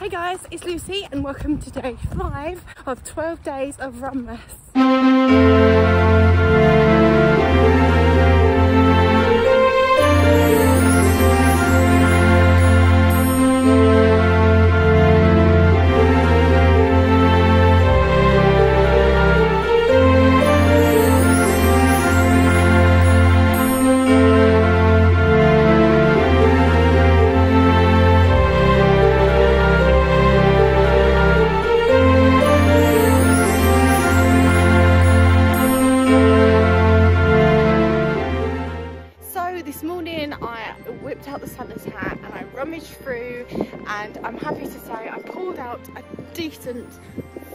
Hey guys, it's Lucy and welcome to day 5 of 12 Days of Runmas. This morning I whipped out the Santa's hat and I rummaged through, and I'm happy to say I pulled out a decent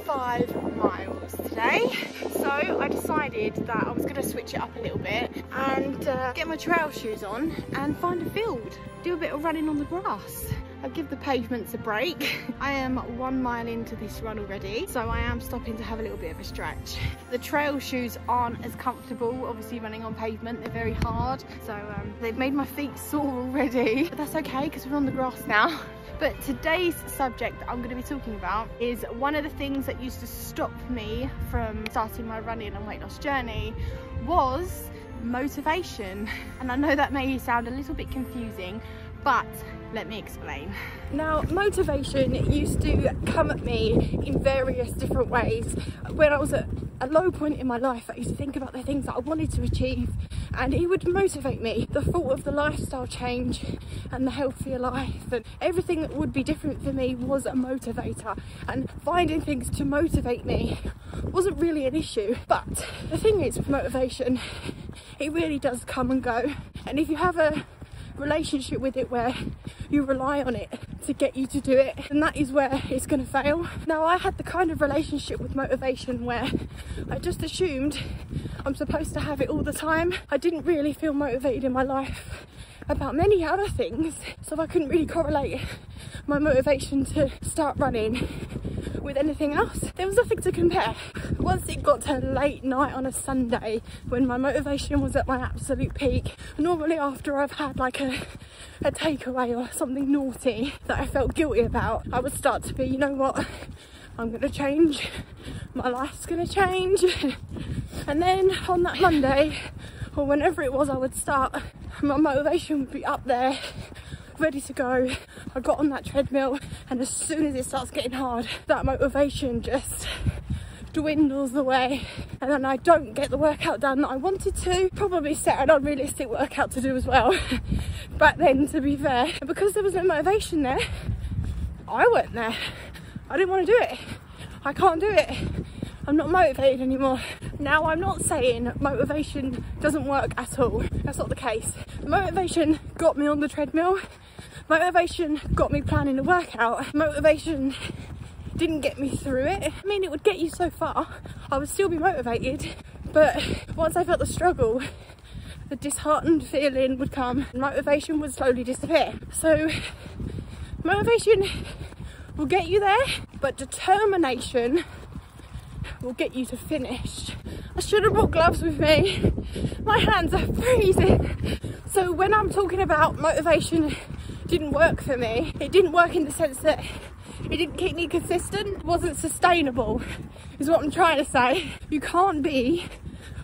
5 miles today. So I decided that I was going to switch it up a little bit and get my trail shoes on and find a field, do a bit of running on the grass. I'll give the pavements a break. I am 1 mile into this run already, so I am stopping to have a little bit of a stretch. The trail shoes aren't as comfortable, obviously running on pavement, they're very hard. So they've made my feet sore already, but that's okay because we're on the grass now. But today's subject that I'm going to be talking about is one of the things that used to stop me from starting my running and weight loss journey was motivation. And I know that may sound a little bit confusing, but let me explain. Now, motivation used to come at me in various different ways. When I was at a low point in my life, I used to think about the things that I wanted to achieve and it would motivate me. The thought of the lifestyle change and the healthier life and everything that would be different for me was a motivator, and finding things to motivate me wasn't really an issue. But the thing is with motivation, it really does come and go, and if you have a relationship with it where you rely on it to get you to do it, and that is where it's going to fail. Now, I had the kind of relationship with motivation where I just assumed I'm supposed to have it all the time. I didn't really feel motivated in my life about many other things, so I couldn't really correlate my motivation to start running with anything else. There was nothing to compare. Once it got to late night on a Sunday when my motivation was at my absolute peak, normally after I've had like a takeaway or something naughty that I felt guilty about, I would start to be, you know what, I'm gonna change, my life's gonna change. And then on that Monday or whenever it was, I would start, my motivation would be up there, ready to go. I got on that treadmill, and as soon as it starts getting hard, that motivation just dwindles away, and then I don't get the workout done that I wanted to. Probably set an unrealistic workout to do as well back then, to be fair. And because there was no motivation there, I weren't there. I didn't want to do it. I can't do it. I'm not motivated anymore. Now, I'm not saying motivation doesn't work at all. That's not the case. Motivation got me on the treadmill. Motivation got me planning a workout. Motivation didn't get me through it. I mean, it would get you so far. I would still be motivated, but once I felt the struggle, the disheartened feeling would come and motivation would slowly disappear. So motivation will get you there, but determination will get you to finish. I should have brought gloves with me. My hands are freezing. So when I'm talking about motivation didn't work for me, it didn't work in the sense that it didn't keep me consistent, it wasn't sustainable, is what I'm trying to say. You can't be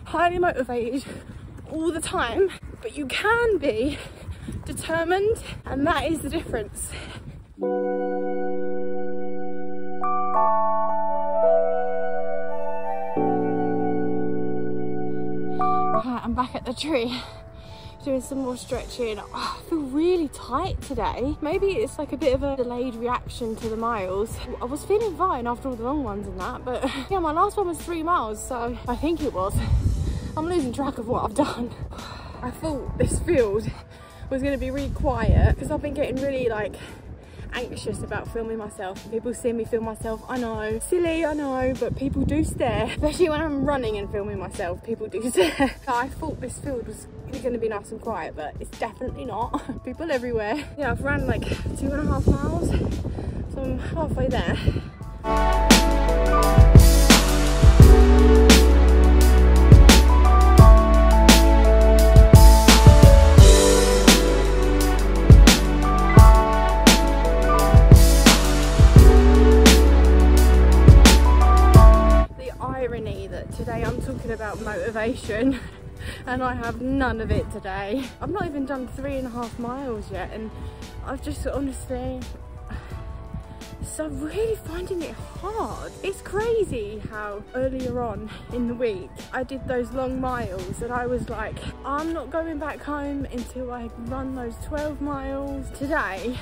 highly motivated all the time, but you can be determined, and that is the difference. Right, I'm back at the tree doing some more stretching. Oh, I feel really tight today. Maybe it's like a bit of a delayed reaction to the miles. I was feeling fine after all the long ones and that, but yeah, my last one was 3 miles, so I think it was. I'm losing track of what I've done. I thought this field was going to be really quiet because I've been getting really like anxious about filming myself. People see me film myself, I know, silly, I know, but people do stare, especially when I'm running and filming myself. People do stare. I thought this field was going to be nice and quiet, but it's definitely not. People everywhere. Yeah, I've ran like 2.5 miles, so I'm halfway there. talking about motivation and I have none of it today. I've not even done 3.5 miles yet, and I've just honestly, so I'm really finding it hard. It's crazy how earlier on in the week I did those long miles and I was like, I'm not going back home until I run those 12 miles. Today,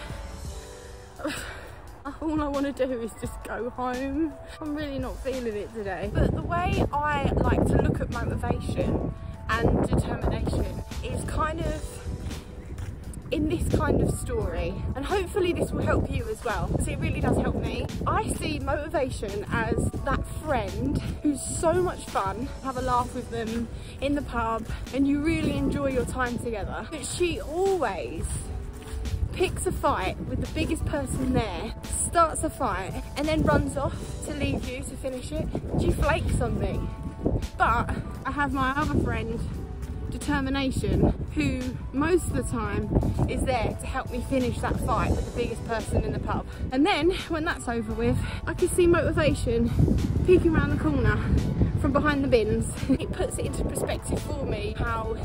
all I want to do is just go home. I'm really not feeling it today. But the way I like to look at motivation and determination is kind of in this kind of story, and hopefully this will help you as well, because it really does help me. I see motivation as that friend who's so much fun, have a laugh with them in the pub and you really enjoy your time together, but she always picks a fight with the biggest person there, starts a fight and then runs off to leave you to finish it. She flakes on me. But I have my other friend, determination, who most of the time is there to help me finish that fight with the biggest person in the pub. And then when that's over with, I can see motivation peeking around the corner from behind the bins. It puts it into perspective for me how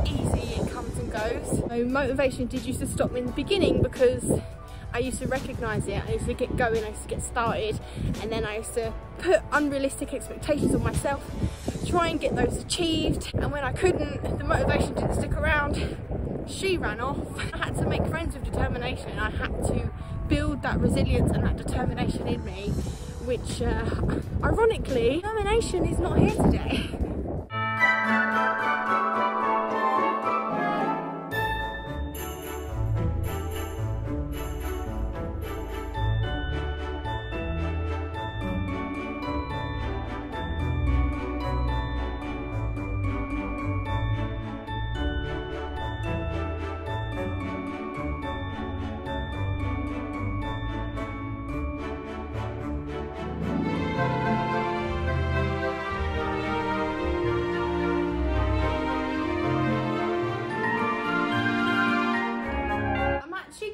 easy it comes and goes. So motivation did used to stop me in the beginning because I used to recognise it, I used to get going, I used to get started, and then I used to put unrealistic expectations on myself, try and get those achieved, and when I couldn't, the motivation didn't stick around, she ran off. I had to make friends with determination. I had to build that resilience and that determination in me, which ironically, determination is not here today.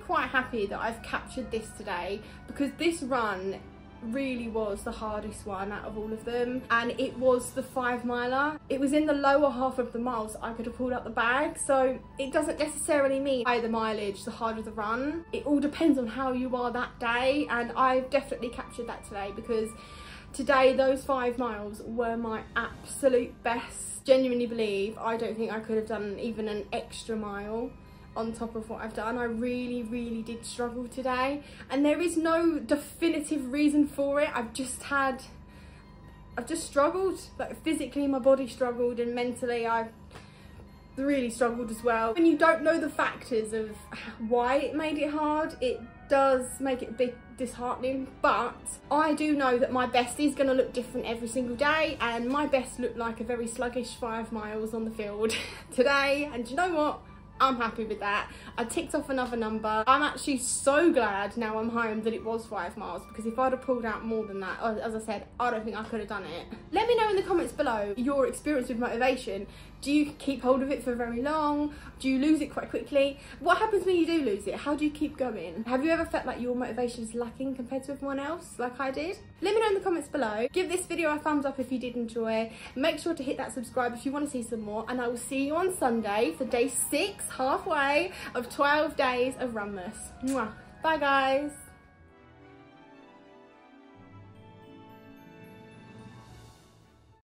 Quite happy that I've captured this today, because this run really was the hardest one out of all of them, and it was the 5 miler. It was in the lower half of the miles I could have pulled out the bag, so it doesn't necessarily mean the higher the mileage, the harder the run. It all depends on how you are that day, and I've definitely captured that today, because today those 5 miles were my absolute best. Genuinely believe I don't think I could have done even an extra mile on top of what I've done. I really did struggle today, and there is no definitive reason for it. I've just struggled, like physically my body struggled, and mentally I've really struggled as well. When you don't know the factors of why it made it hard, it does make it a bit disheartening. But I do know that my best is going to look different every single day, and my best looked like a very sluggish 5 miles on the field today, and you know what? I'm happy with that. I ticked off another number. I'm actually so glad now I'm home that it was 5 miles, because if I'd have pulled out more than that, as I said, I don't think I could have done it. Let me know in the comments below your experience with motivation. Do you keep hold of it for very long? Do you lose it quite quickly? What happens when you do lose it? How do you keep going? Have you ever felt like your motivation is lacking compared to everyone else, like I did? Let me know in the comments below. Give this video a thumbs up if you did enjoy. Make sure to hit that subscribe if you want to see some more, and I will see you on Sunday for day 6, halfway, of 12 days of Runmas. Mwah. Bye guys.